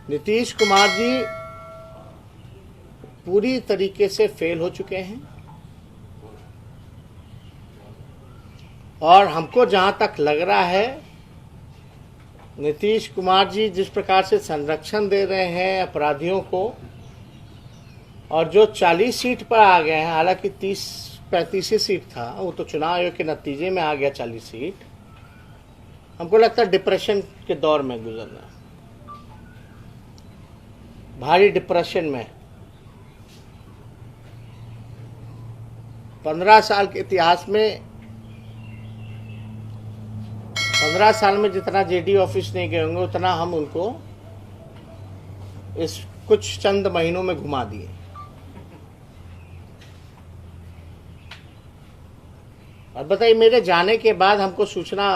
नीतीश कुमार जी पूरी तरीके से फेल हो चुके हैं और हमको जहां तक लग रहा है नीतीश कुमार जी जिस प्रकार से संरक्षण दे रहे हैं अपराधियों को और जो 40 सीट पर आ गए हैं, हालांकि 30-35 सीट था, वो तो चुनाव आयोग के नतीजे में आ गया 40 सीट। हमको लगता है डिप्रेशन के दौर में गुजरना, भारी डिप्रेशन में। 15 साल के इतिहास में 15 साल में जितना जेडी ऑफिस नहीं गए होंगे उतना हम उनको इस कुछ चंद महीनों में घुमा दिए। और बताइए, मेरे जाने के बाद हमको सूचना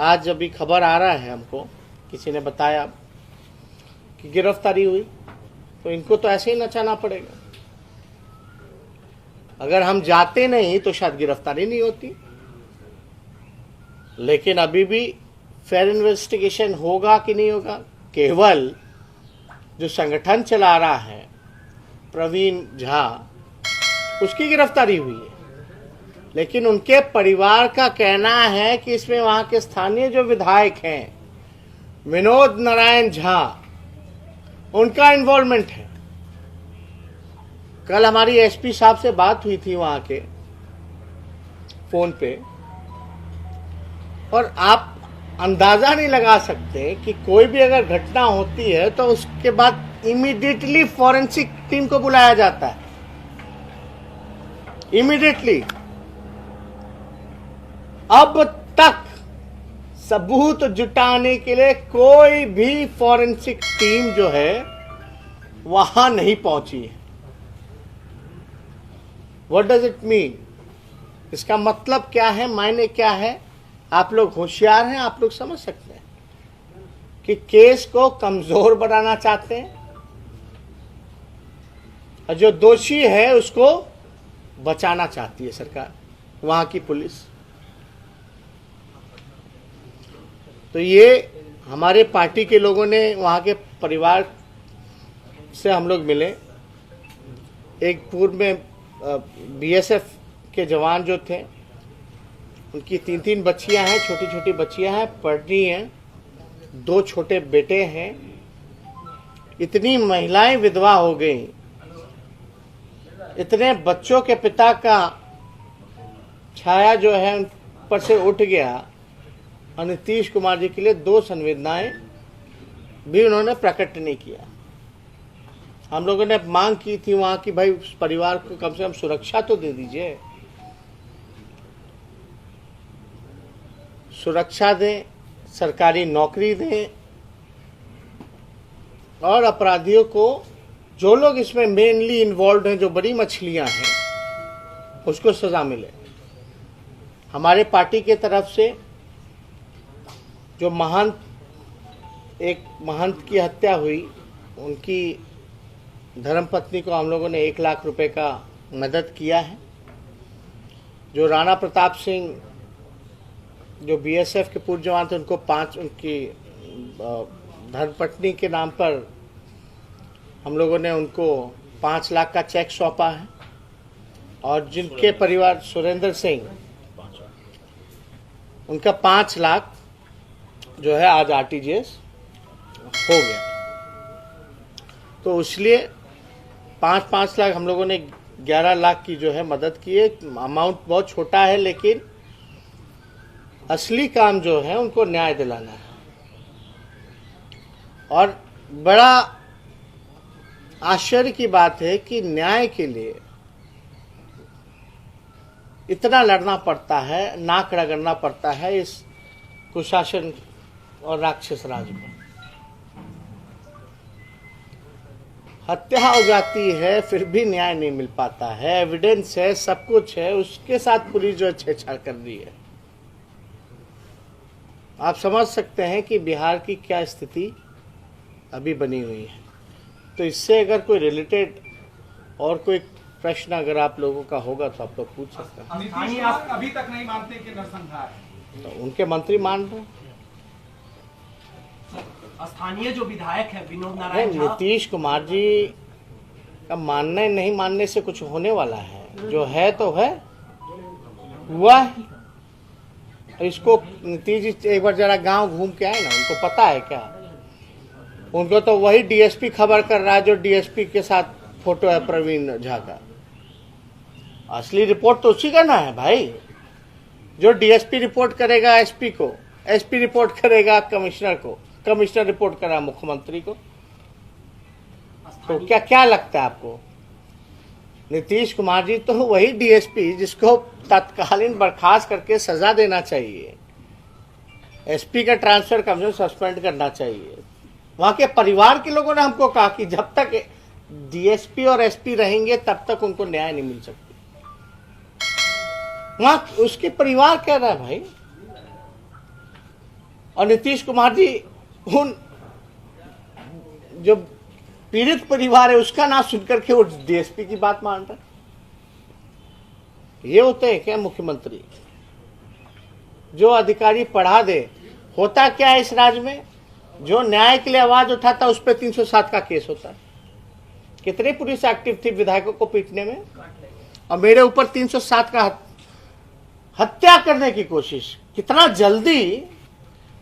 आज खबर आ रहा है, हमको किसी ने बताया कि गिरफ्तारी हुई, तो इनको तो ऐसे ही नचाना पड़ेगा। अगर हम जाते नहीं तो शायद गिरफ्तारी नहीं होती, लेकिन अभी भी फेयर इन्वेस्टिगेशन होगा कि नहीं होगा। केवल जो संगठन चला रहा है प्रवीण झा, उसकी गिरफ्तारी हुई है, लेकिन उनके परिवार का कहना है कि इसमें वहां के स्थानीय जो विधायक हैं विनोद नारायण झा, उनका इन्वॉल्वमेंट है। कल हमारी एसपी साहब से बात हुई थी वहां के फोन पे, और आप अंदाजा नहीं लगा सकते कि कोई भी अगर घटना होती है तो उसके बाद इमीडिएटली फॉरेंसिक टीम को बुलाया जाता है, इमीडिएटली। अब तक सबूत जुटाने के लिए कोई भी फॉरेंसिक टीम जो है वहां नहीं पहुंची है। What does it mean? इसका मतलब क्या है, मायने क्या है? आप लोग होशियार हैं, आप लोग समझ सकते हैं कि केस को कमजोर बनाना चाहते हैं और जो दोषी है उसको बचाना चाहती है सरकार, वहां की पुलिस। तो ये हमारे पार्टी के लोगों ने, वहां के परिवार से हम लोग मिले। एक पूर्व में बीएसएफ के जवान जो थे, उनकी 3-3 बच्चियां हैं, छोटी छोटी बच्चियां हैं, पढ़ रही हैं, 2 छोटे बेटे हैं। इतनी महिलाएं विधवा हो गई, इतने बच्चों के पिता का छाया जो है उन पर से उठ गया, और नीतीश कुमार जी के लिए 2 संवेदनाएं भी उन्होंने प्रकट नहीं किया। हम लोगों ने मांग की थी वहां की, भाई उस परिवार को कम से कम सुरक्षा तो दे दीजिए, सुरक्षा दें, सरकारी नौकरी दें, और अपराधियों को, जो लोग इसमें मेनली इन्वॉल्व हैं, जो बड़ी मछलियां हैं, उसको सजा मिले। हमारे पार्टी के तरफ से जो एक महंत की हत्या हुई, उनकी धर्मपत्नी को हम लोगों ने 1 लाख रुपए का मदद किया है। जो राणा प्रताप सिंह, जो बीएसएफ के पूर्व जवान थे, उनकी धर्मपत्नी के नाम पर हम लोगों ने उनको 5 लाख का चेक सौंपा है। और जिनके परिवार, सुरेंद्र सिंह, उनका 5 लाख जो है आज आरटीजीएस हो गया। तो इसलिए 5-5 लाख हम लोगों ने 11 लाख की जो है मदद की है। अमाउंट बहुत छोटा है, लेकिन असली काम जो है उनको न्याय दिलाना है। और बड़ा आश्चर्य की बात है कि न्याय के लिए इतना लड़ना पड़ता है, नाक रगड़ना पड़ता है इस कुशासन और राक्षस राज में। हत्या हो जाती है, फिर भी न्याय नहीं मिल पाता है। एविडेंस है, सब कुछ है, उसके साथ पुलिस जो छेड़छाड़ कर रही है। आप समझ सकते हैं कि बिहार की क्या स्थिति अभी बनी हुई है। तो इससे अगर कोई रिलेटेड और कोई प्रश्न अगर आप लोगों का होगा तो आप लोग पूछ सकते हैं। आप अभी तक नहीं मानते कि नरसंहार? तो उनके मंत्री मान रहे हैं। स्थानीय जो विधायक है विनोद नारायण झा, नीतीश कुमार जी का मानने नहीं मानने से कुछ होने वाला है, जो है तो है, हुआ है। इसको नीतीश जी एक बार जरा गांव घूम के आए ना, उनको पता है क्या? उनको तो वही डीएसपी खबर कर रहा है जो डीएसपी के साथ फोटो है प्रवीण झा का। असली रिपोर्ट तो उसी का ना है भाई। जो डीएसपी रिपोर्ट करेगा एसपी को, एसपी रिपोर्ट करेगा कमिश्नर को, कमिश्नर रिपोर्ट करेगा मुख्यमंत्री को। तो क्या क्या लगता है आपको? नीतीश कुमार जी तो वही डीएसपी जिसको तत्कालीन बर्खास्त करके सजा देना चाहिए, एसपी का ट्रांसफर कम से सस्पेंड करना चाहिए। वहां के परिवार के लोगों ने हमको कहा कि जब तक डीएसपी और एसपी रहेंगे तब तक उनको न्याय नहीं मिल सकती। वहां उसके परिवार कह रहा है भाई। और नीतीश कुमार जी उन जो पीड़ित परिवार है उसका नाम सुनकर के वो डीएसपी की बात मान रहे। ये होते हैं क्या मुख्यमंत्री? जो अधिकारी पढ़ा दे। होता क्या है इस राज्य में? जो न्याय के लिए आवाज उठाता उस पर 307 का केस होता है। कितने पुलिस एक्टिव थी विधायकों को पीटने में, और मेरे ऊपर 307 का हत्या करने की कोशिश। कितना जल्दी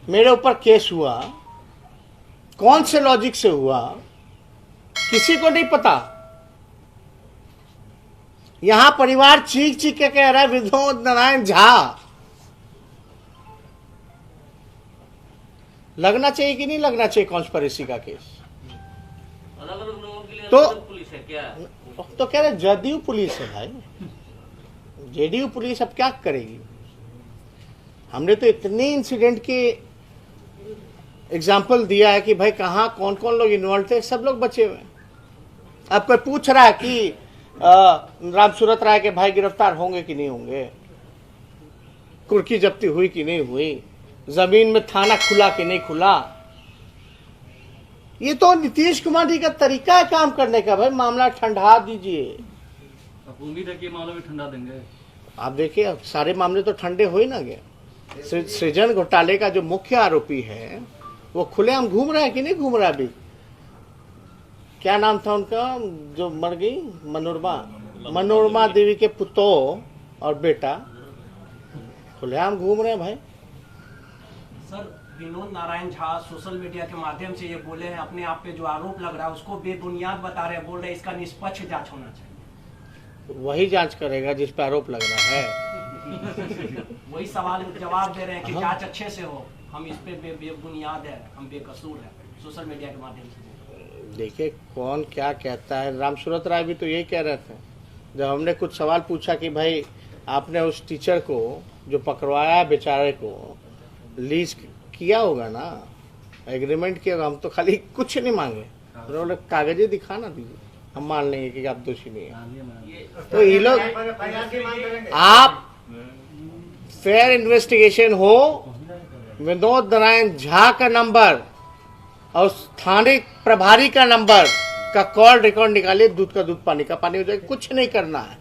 मेरे ऊपर केस हुआ, कौन से लॉजिक से हुआ, किसी को नहीं पता। यहां परिवार चीख चीख के कह रहा है विनोद नारायण झा लगना चाहिए कि नहीं लगना चाहिए कॉन्स्पिरेसी का केस। अलग अलग लोगों के लिए तो अलग पुलिस है क्या? तो कह रहे जदयू पुलिस है भाई, जेडीयू पुलिस अब क्या करेगी? हमने तो इतने इंसिडेंट के एग्जाम्पल दिया है कि भाई कहाँ कौन कौन लोग इन्वॉल्व थे, सब लोग बचे हुए हैं। अब कोई पूछ रहा है कि रामसूरत राय के भाई गिरफ्तार होंगे कि नहीं होंगे, कुर्की जब्ती हुई कि नहीं हुई, जमीन में थाना खुला कि नहीं खुला। ये तो नीतीश कुमार जी का तरीका है काम करने का। भाई मामला ठंडा दीजिए। उम्मीद है कि मामला भी ठंडा देंगे। आप देखिए सारे मामले तो ठंडे हो ही ना गए। सृजन घोटाले का जो मुख्य आरोपी है वो खुलेआम घूम रहा है कि नहीं घूम रहा? अभी क्या नाम था उनका जो मर गई? मनोरमा देवी के पुतोह और बेटा खुलेआम घूम रहे हैं भाई। Sir Vinod Narayan Jha social media के माध्यम से ये बोले हैं, अपने आप पे जो आरोप लग रहा है उसको बेबुनियाद बता रहे हैं, बोल रहे हैं इसका निष्पक्ष जांच होना चाहिए। वही जांच करेगा जिस पे आरोप लग रहा है। वही सवाल जवाब दे रहे हैं कि जांच अच्छे से हो, हम इस पे बेबुनियाद है, हम बेकसूर है, सोशल मीडिया के माध्यम से। देखिए कौन क्या कहता है। रामसूरत राय भी तो यही कह रहे थे जब हमने कुछ सवाल पूछा कि भाई आपने उस टीचर को जो पकड़वाया बेचारे को लीज किया होगा ना, एग्रीमेंट किया होगा, हम तो खाली कुछ नहीं मांगे, उन्होंने कागजे दिखाना दीजिए, हम मान लेंगे कि आप दोषी नहीं है। तो ये लोग आप फेयर इन्वेस्टिगेशन हो, विनोद नारायण झा का नंबर और स्थानिक प्रभारी का नंबर का कॉल रिकॉर्ड निकालिए, दूध का दूध पानी का पानी हो जाएगा। कुछ नहीं करना है।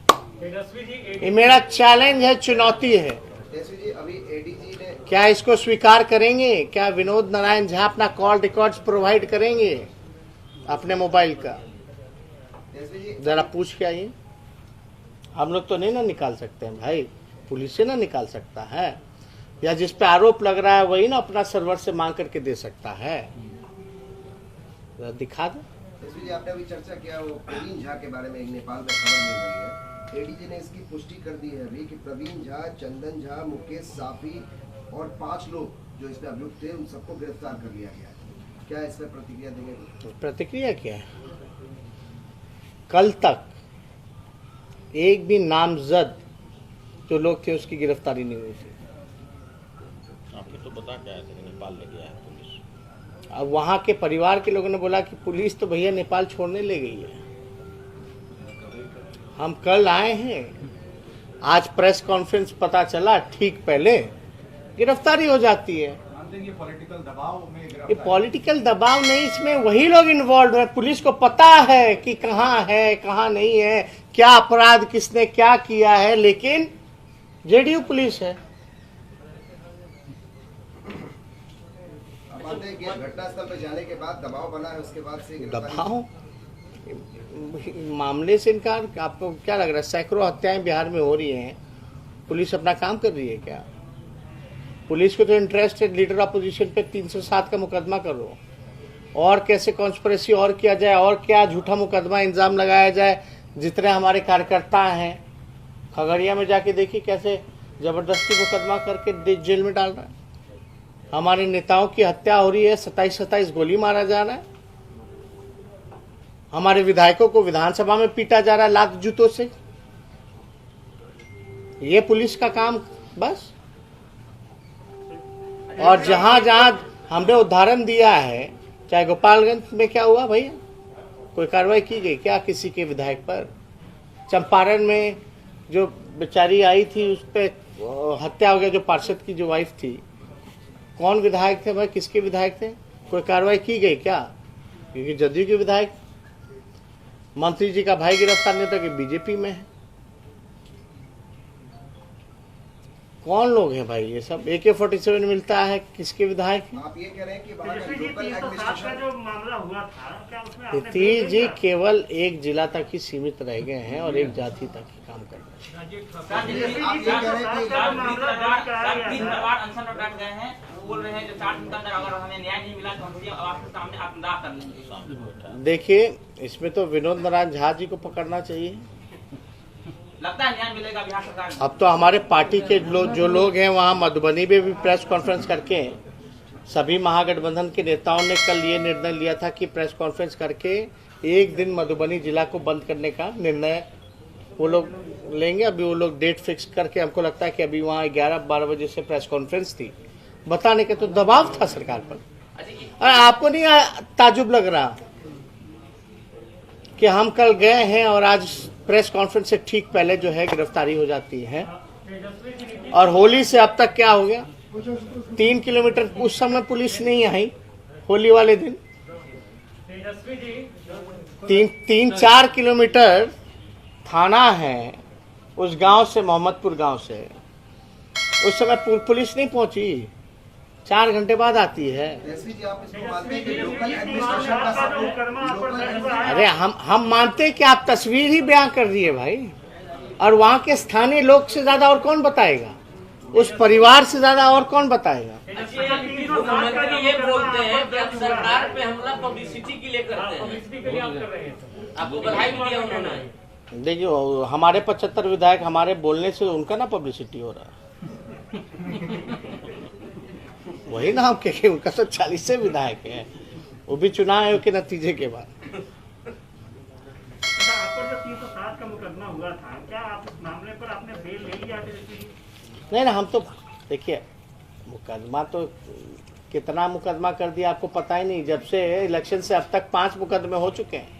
ये मेरा चैलेंज है, चुनौती है। अभी एडीजी ने क्या इसको स्वीकार करेंगे? क्या विनोद नारायण झा अपना कॉल रिकॉर्ड्स प्रोवाइड करेंगे अपने मोबाइल का? जरा पूछ के आइए। हम लोग तो नहीं ना निकाल सकते हैं भाई, पुलिस से ना निकाल सकता है, या जिस पे आरोप लग रहा है वही ना अपना सर्वर से मांग करके दे सकता है। जरा दिखा दो। जी आपने अभी चर्चा किया वो प्रवीण झा के बारे में, एक नेपाल में खबर मिल रही है, एडीजी ने इसकी पुष्टि कर दी है अभी कि प्रवीण झा, चंदन झा, मुकेश साफी और 5 लोग जो इसमें अभियुक्त थे उन सबको गिरफ्तार कर लिया गया है। क्या इस पर प्रतिक्रिया देंगे? प्रतिक्रिया क्या है? कल तक एक भी नामजद जो लोग थे उसकी गिरफ्तारी नहीं हुई थी। आपके तो बता क्या है नेपाल ले गया है पुलिस। अब वहां के परिवार के लोगों ने बोला कि पुलिस तो भैया नेपाल छोड़ने ले गई है। हम कल आए हैं, आज प्रेस कॉन्फ्रेंस पता चला, ठीक पहले गिरफ्तारी हो जाती है। ये पॉलिटिकल दबाव में ये पॉलिटिकल दबाव नहीं, इसमें वही लोग इन्वॉल्व है। पुलिस को पता है कि कहाँ है कहाँ नहीं है, क्या अपराध किसने क्या किया है, लेकिन जेडीयू पुलिस है। मानते हैं कि घटनास्थल पे जाने के बाद दबाव बना है, उसके बाद से गिरफ्तारी- दबाव मामले से इनकार? आपको क्या लग रहा है सैकड़ों हत्याएं बिहार में हो रही हैं, पुलिस अपना काम कर रही है क्या? पुलिस को तो इंटरेस्ट है लीडर अपोजिशन पे 307 का मुकदमा करो, और कैसे कॉन्स्पिरेसी और किया जाए, और क्या झूठा मुकदमा इंजाम लगाया जाए। जितने हमारे कार्यकर्ता हैं खगड़िया में जाके देखिए कैसे जबरदस्ती मुकदमा करके जेल में डाल रहा है। हमारे नेताओं की हत्या हो रही है, 27 गोली मारा जा रहा है। हमारे विधायकों को विधानसभा में पीटा जा रहा है लात जूतों से। ये पुलिस का काम बस। और जहां जहां हमने उदाहरण दिया है, चाहे गोपालगंज में क्या हुआ भैया, कोई कार्रवाई की गई क्या किसी के विधायक पर? चंपारण में जो बेचारी आई थी उस पर हत्या हो गया, जो पार्षद की जो वाइफ थी, कौन विधायक थे भाई, किसके विधायक थे? कोई कार्रवाई की गई क्या? क्योंकि जदयू के विधायक, मंत्री जी का भाई गिरफ्तार नहीं होता कि बीजेपी में है। कौन लोग हैं भाई ये सब? AK-47 मिलता है, किसके विधायक हैं? आप ये कह रहे हैं कि वहाँ का तेजस्वी जी, लोकल 307 का एडमिनिस्ट्रेशन जो मामला हुआ था, क्या उसमें आपने तीर बेल जी लिया? केवल एक जिला तक ही सीमित रह गए हैं और एक जाति तक ही काम कर रहे हैं। तेजस्वी जी, 307 का जो मामला दर्ज कराया गया था, अनशन में बैठ गए हैं। वो बोल रहे हैं जो 4 दिन के अंदर अगर हमें न्याय नहीं मिला तो हम भी आपके सामने आत्मदाह कर लेंगे। देखिए, इसमें तो विनोद नारायण झा जी को पकड़ना चाहिए। लगता है न्याय मिलेगा बिहार सरकार को। अब तो हमारे पार्टी के जो लोग हैं वहाँ मधुबनी में भी प्रेस कॉन्फ्रेंस करके सभी महागठबंधन के नेताओं ने कल ये निर्णय लिया था कि प्रेस कॉन्फ्रेंस करके एक दिन मधुबनी जिला को बंद करने का निर्णय वो लोग लेंगे। अभी वो लोग डेट फिक्स करके, हमको लगता है कि अभी वहाँ 11-12 बजे से प्रेस कॉन्फ्रेंस थी, बताने के तो दबाव था सरकार पर। अरे आपको नहीं ताजुब लग रहा कि हम कल गए हैं और आज प्रेस कॉन्फ्रेंस से ठीक पहले जो है गिरफ्तारी हो जाती है? तेजस्वी जी नीतीश और होली से अब तक क्या हो गया? 3 किलोमीटर उस समय पुलिस नहीं आई, होली वाले दिन तेजस्वी जी 3-4 किलोमीटर थाना है उस गांव से, मोहम्मदपुर गांव से। उस समय पुलिस नहीं पहुंची, 4 घंटे बाद आती है। तेजस्वी जी, आप इसको मानते हैं कि तेजस्वी लोकल जी, एडमिनिस्ट्रेशन का का जो सपोर्ट, मुकदमा आप पर लोकल दर्ज हुआ है, अरे हम मानते हैं कि आप तस्वीर ही बयां कर रही है भाई, और वहां के स्थानीय लोग से ज्यादा और कौन बताएगा? उस परिवार से ज्यादा और कौन बताएगा? तेजस्वी जी, 307 का मुख्यमंत्री जो ये मुकदमा बोलते हैं आप कि पर हम दर्ज हुआ है, सरकार पे हमला पब्लिसिटी के लिए करते हैं। पब्लिसिटी के लिए आप कर रहे हैं। आपको बधाई भी दिया उन्होंने। देखिए, हमारे 75 विधायक हमारे बोलने से उनका ना पब्लिसिटी हो रहा है। वही ना हम कहे, उनका तो 40 से विधायक है, वो भी चुनाव आयोग के नतीजे के बाद। अच्छा, आप पर जो 307 का मुकदमा हुआ था, क्या आप उस मामले पर आपने बेल ले लिया तेजस्वी जी? नहीं ना, हम तो देखिए मुकदमा तो कितना मुकदमा कर दिया आपको पता ही नहीं। जब से इलेक्शन से अब तक 5 मुकदमे हो चुके हैं।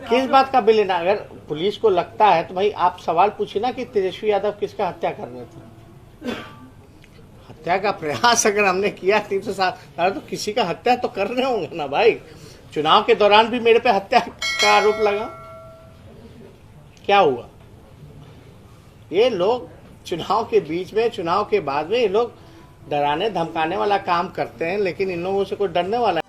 किस बात का बिल लेना? अगर पुलिस को लगता है तो भाई आप सवाल पूछिए ना कि तेजस्वी यादव किसका हत्या कर रहे थे। हत्या का प्रयास अगर हमने किया 307, अरे तो किसी का हत्या तो कर रहे होंगे ना भाई। चुनाव के दौरान भी मेरे पे हत्या का आरोप लगा, क्या हुआ? ये लोग चुनाव के बीच में, चुनाव के बाद में ये लोग डराने धमकाने वाला काम करते हैं, लेकिन इन लोगों से कोई डरने वाला